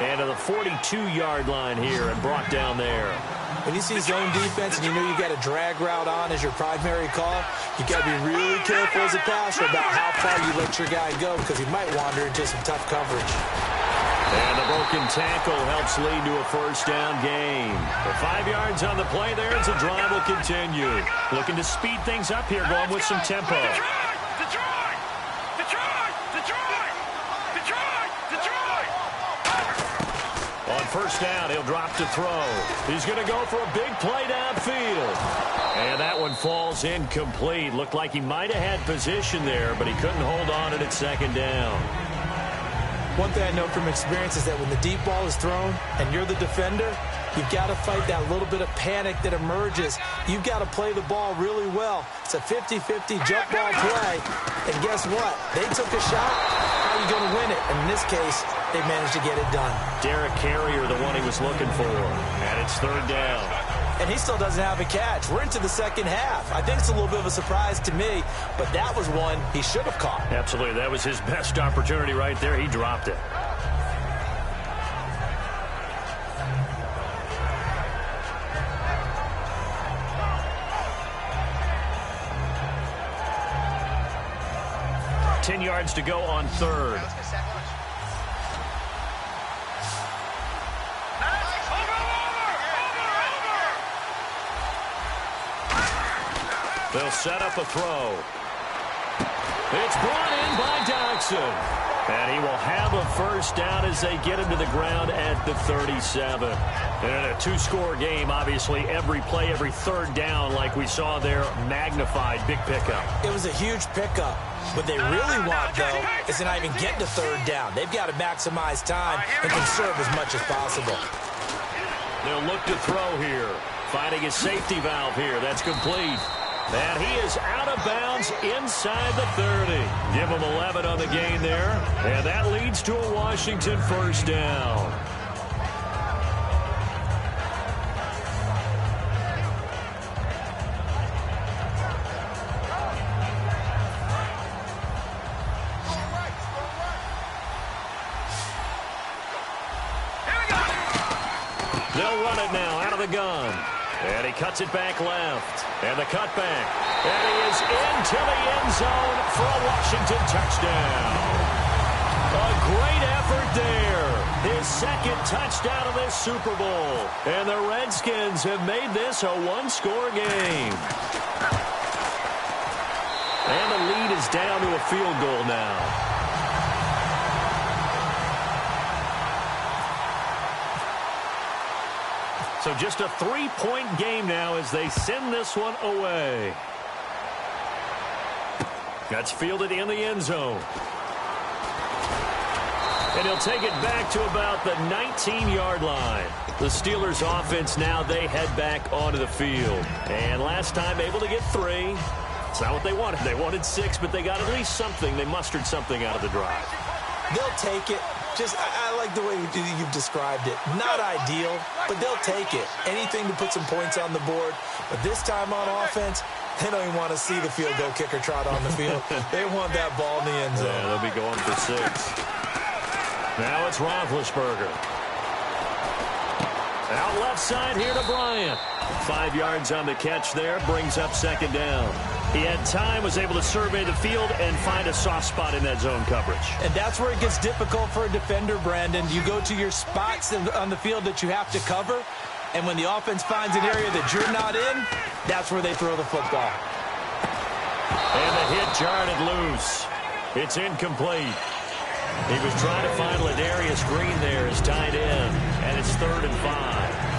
And to the 42-yard line here and brought down there. When you see zone defense and you know you've got a drag route on as your primary call, you got to be really careful as a passer about how far you let your guy go because he might wander into some tough coverage. And the broken tackle helps lead to a 1st down gain. For 5 yards on the play there as the drive will continue. Looking to speed things up here, going with some tempo. On 1st down, he'll drop to throw. He's going to go for a big play downfield. And that one falls incomplete. Looked like he might have had position there, but he couldn't hold on it at 2nd down. One thing I know from experience is that when the deep ball is thrown and you're the defender, you've got to fight that little bit of panic that emerges. You've got to play the ball really well. It's a 50-50 jump ball play. And guess what? They took a shot. How are you going to win it? And in this case, they managed to get it done. Derek Carrier, the one he was looking for. And it's 3rd down. And he still doesn't have a catch. We're into the 2nd half. I think it's a little bit of a surprise to me, but that was one he should have caught. Absolutely. That was his best opportunity right there. He dropped it. Ten yards to go on 3rd. They'll set up a throw. It's brought in by Dodson. And he will have a 1st down as they get him to the ground at the 37. And in a 2-score game, obviously, every play, every 3rd down, like we saw there, magnified, big pickup. It was a huge pickup. What they really want, though, is to not even get to 3rd down. They've got to maximize time and conserve as much as possible. They'll look to throw here. Finding his safety valve here. That's complete. And he is out of bounds inside the 30. Give him 11 on the gain there. And that leads to a Washington 1st down. They'll run it now out of the gun. And he cuts it back left. And the cutback. And he is into the end zone for a Washington touchdown. A great effort there. His 2nd touchdown of this Super Bowl. And the Redskins have made this a 1-score game. And the lead is down to a field goal now. So just a 3-point game now as they send this one away. That's fielded in the end zone. And he'll take it back to about the 19-yard line. The Steelers offense now, they head back onto the field. And last time able to get 3. It's not what they wanted. They wanted 6, but they got at least something. They mustered something out of the drive. They'll take it. I like the way you've described it. Not ideal, but they'll take it. Anything to put some points on the board. But this time on offense, they don't even want to see the field goal kicker trot on the field. They want that ball in the end zone. Yeah, they'll be going for 6. Now it's Roethlisberger. Out left side here to Bryant. 5 yards on the catch there, brings up 2nd down. He had time, was able to survey the field and find a soft spot in that zone coverage. And that's where it gets difficult for a defender, Brandon. You go to your spots on the field that you have to cover, and when the offense finds an area that you're not in, that's where they throw the football. And the hit jarred it loose. It's incomplete. He was trying to find Ladarius Green there as tight end, and it's 3rd and 5.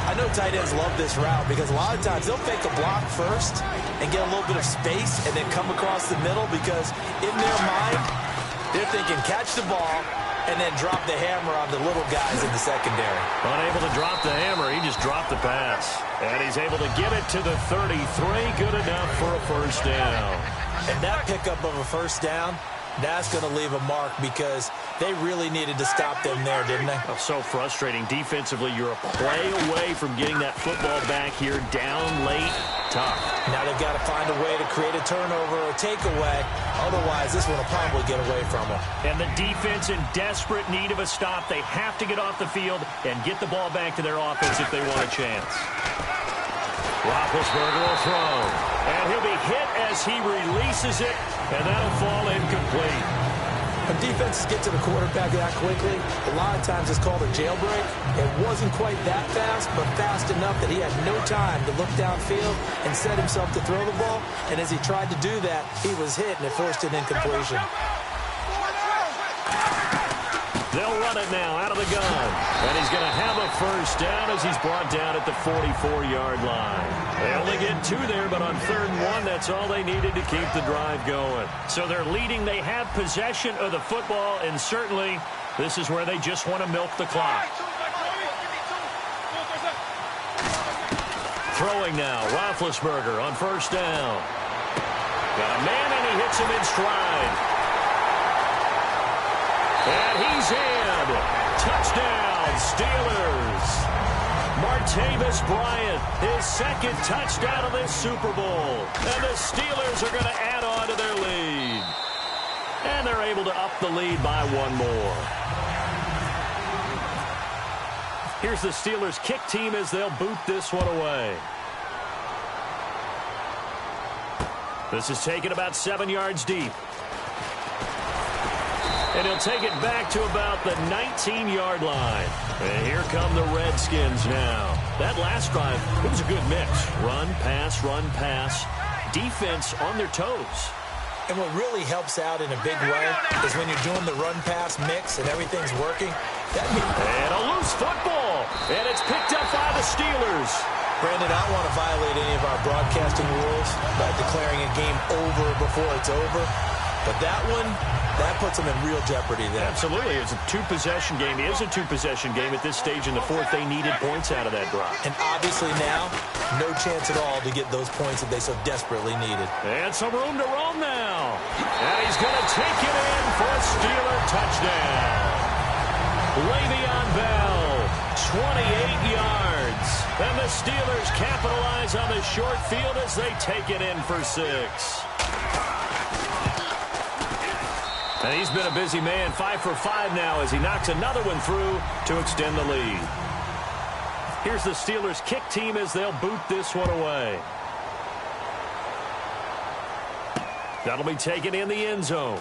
I know tight ends love this route because a lot of times they'll fake a block first and get a little bit of space and then come across the middle because in their mind, they're thinking catch the ball and then drop the hammer on the little guys in the secondary. Unable to drop the hammer, he just dropped the pass. And he's able to get it to the 33, good enough for a 1st down. And that pickup of a 1st down, that's going to leave a mark because they really needed to stop them there, didn't they? Oh, so frustrating. Defensively, you're a play away from getting that football back here. Down late, tough. Now they've got to find a way to create a turnover or takeaway. Otherwise, this one will probably get away from them. And the defense in desperate need of a stop. They have to get off the field and get the ball back to their offense if they want a chance. Roethlisberger will throw. And he'll be hit as he releases it, and that'll fall incomplete. When defenses get to the quarterback that quickly, a lot of times it's called a jailbreak. It wasn't quite that fast, but fast enough that he had no time to look downfield and set himself to throw the ball. And as he tried to do that, he was hit, and it forced an incompletion. They'll run it now out of the gun. And he's going to have a 1st down as he's brought down at the 44-yard line. They only get 2 there, but on 3rd and 1, that's all they needed to keep the drive going. So they're leading. They have possession of the football, and certainly this is where they just want to milk the clock. Throwing now, Roethlisberger on 1st down. Got a man, and he hits him in stride. And he's in. Touchdown, Steelers. Martavis Bryant, his 2nd touchdown of this Super Bowl. And the Steelers are going to add on to their lead. And they're able to up the lead by 1 more. Here's the Steelers kick team as they'll boot this one away. This is taken about 7 yards deep. And he'll take it back to about the 19-yard line. And here come the Redskins now. That last drive, it was a good mix. Run, pass, defense on their toes. And what really helps out in a big way is when you're doing the run-pass mix and everything's working. And a loose football. And it's picked up by the Steelers. Brandon, I don't want to violate any of our broadcasting rules by declaring a game over before it's over. But that one, that puts them in real jeopardy there. Absolutely. It's a 2-possession game. It is a 2-possession game at this stage in the 4th. They needed points out of that drive. And obviously now, no chance at all to get those points that they so desperately needed. And some room to roam now. And he's going to take it in for a Steeler touchdown. Le'Veon Bell, 28 yards. And the Steelers capitalize on the short field as they take it in for 6. And he's been a busy man, 5 for 5 now as he knocks another one through to extend the lead. Here's the Steelers kick team as they'll boot this one away. That'll be taken in the end zone.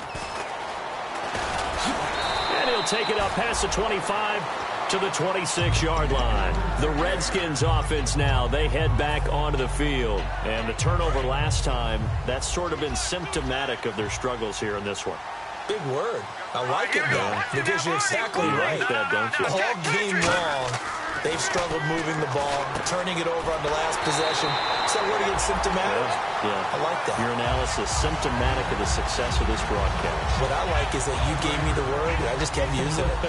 And he'll take it up past the 25 to the 26-yard line. The Redskins offense now, they head back onto the field. And the turnover last time, that's sort of been symptomatic of their struggles here in this one. Big word. I like it, though, because you're exactly right. You like that, don't you? All game long, they've struggled moving the ball, turning it over on the last possession. So what again, symptomatic? Yeah. I like that. Your analysis, symptomatic of the success of this broadcast. What I like is that you gave me the word, and I just kept using it.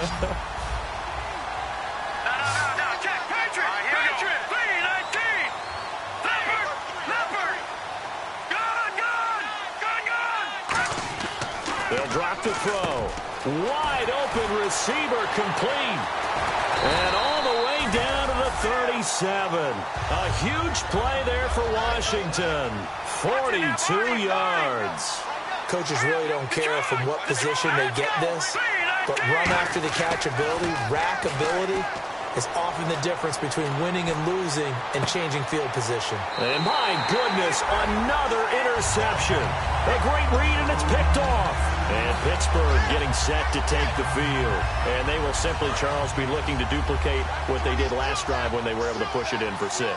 They'll drop the throw. Wide open receiver complete. And all the way down to the 37. A huge play there for Washington. 42 yards. Coaches really don't care from what position they get this, but run after the catch ability, rack ability, is often the difference between winning and losing and changing field position. And my goodness, another interception. A great read, and it's picked off. And Pittsburgh getting set to take the field. And they will simply, Charles, be looking to duplicate what they did last drive when they were able to push it in for 6.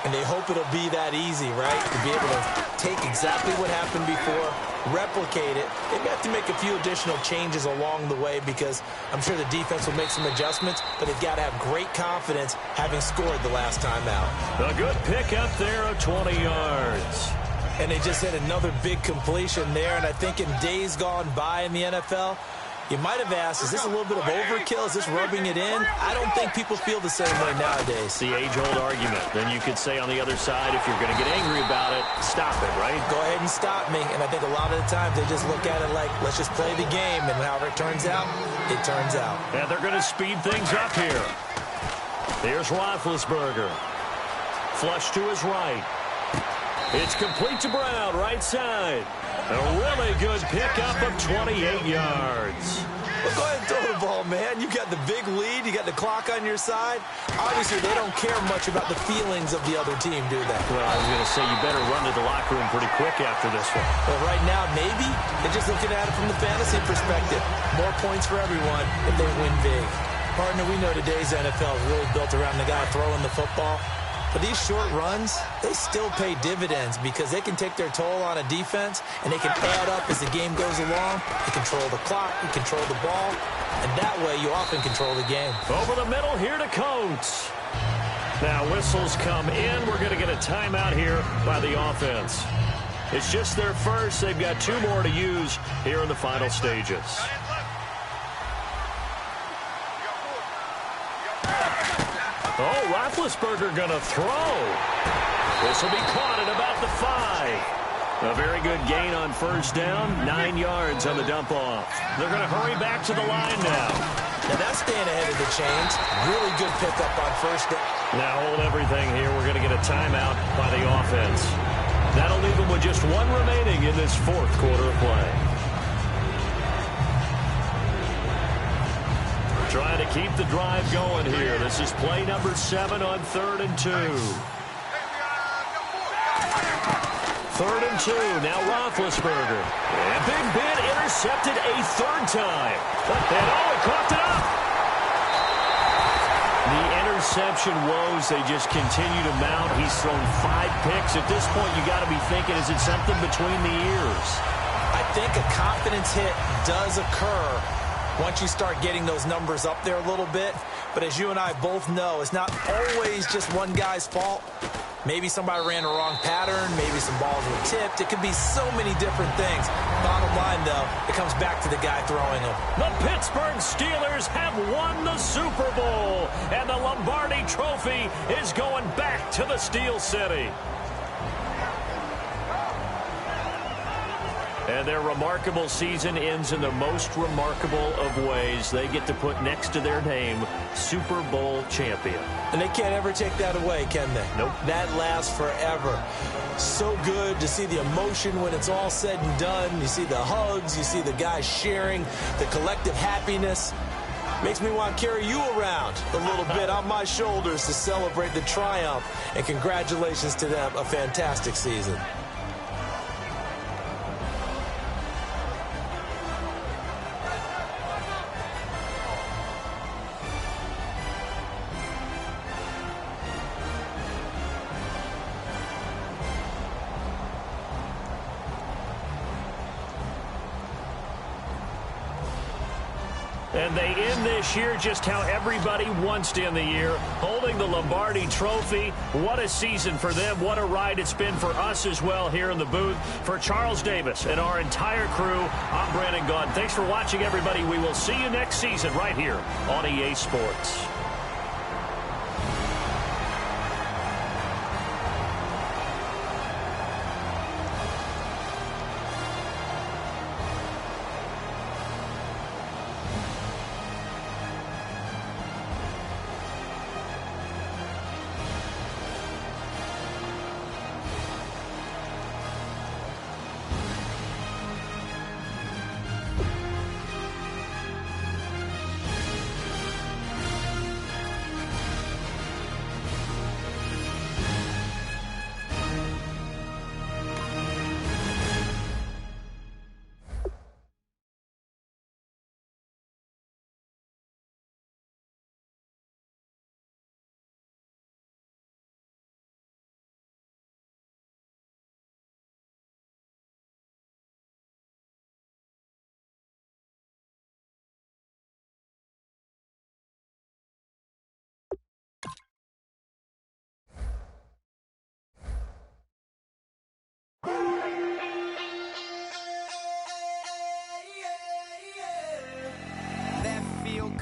And they hope it'll be that easy, right? To be able to take exactly what happened before, replicate it. They may have to make a few additional changes along the way because I'm sure the defense will make some adjustments, but they've got to have great confidence having scored the last time out. A good pick up there of 20 yards. And they just had another big completion there, and I think in days gone by in the NFL, you might have asked, is this a little bit of overkill? Is this rubbing it in? I don't think people feel the same way nowadays. The age-old argument. Then you could say on the other side, if you're going to get angry about it, stop it, right? Go ahead and stop me. And I think a lot of the times they just look at it like, let's just play the game. And however it turns out, it turns out. And they're going to speed things up here. Here's Roethlisberger. Flush to his right. It's complete to Brown, right side. A really good pickup of 28 yards. Well, go ahead and throw the ball, man. You got the big lead. You got the clock on your side. Obviously, they don't care much about the feelings of the other team, do they? Well, I was going to say you better run to the locker room pretty quick after this one. Well, right now, maybe they're just looking at it from the fantasy perspective. More points for everyone if they win big. Partner, we know today's NFL is really built around the guy throwing the football. But these short runs, they still pay dividends because they can take their toll on a defense and they can add up as the game goes along. You control the clock, you control the ball, and that way you often control the game. Over the middle here to Coates. Now whistles come in. We're going to get a timeout here by the offense. It's just their first. They've got 2 more to use here in the final stages. Oh, Roethlisberger going to throw. This will be caught at about the 5. A very good gain on first down. 9 yards on the dump off. They're going to hurry back to the line now. Now that's staying ahead of the chains. Really good pickup on first down. Now hold everything here. We're going to get a timeout by the offense. That'll leave them with just 1 remaining in this 4th quarter of play. Trying to keep the drive going here. This is play number 7 on 3rd and 2. 3rd and 2. Now Roethlisberger. And Big Ben intercepted a 3rd time. And he caught it up. The interception woes, they just continue to mount. He's thrown 5 picks. At this point, you got to be thinking, is it something between the ears? I think a confidence hit does occur once you start getting those numbers up there a little bit. But as you and I both know, it's not always just one guy's fault. Maybe somebody ran the wrong pattern. Maybe some balls were tipped. It could be so many different things. Bottom line, though, it comes back to the guy throwing them. The Pittsburgh Steelers have won the Super Bowl, and the Lombardi Trophy is going back to the Steel City. And their remarkable season ends in the most remarkable of ways. They get to put next to their name, Super Bowl champion. And they can't ever take that away, can they? Nope. That lasts forever. So good to see the emotion when it's all said and done. You see the hugs. You see the guys sharing the collective happiness. Makes me want to carry you around a little bit on my shoulders to celebrate the triumph. And congratulations to them. A fantastic season. And they end this year just how everybody wants to end the year, holding the Lombardi Trophy. What a season for them. What a ride it's been for us as well here in the booth. For Charles Davis and our entire crew, I'm Brandon Gaudin. Thanks for watching, everybody. We will see you next season right here on EA Sports.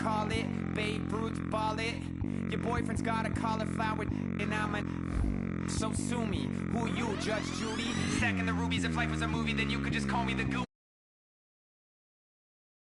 call it. Babe Ruth, ball it. Your boyfriend's got a cauliflower, and I'm a... So sue me. Who you, Judge Judy? Stacking the rubies. If life was a movie, then you could just call me the Goop.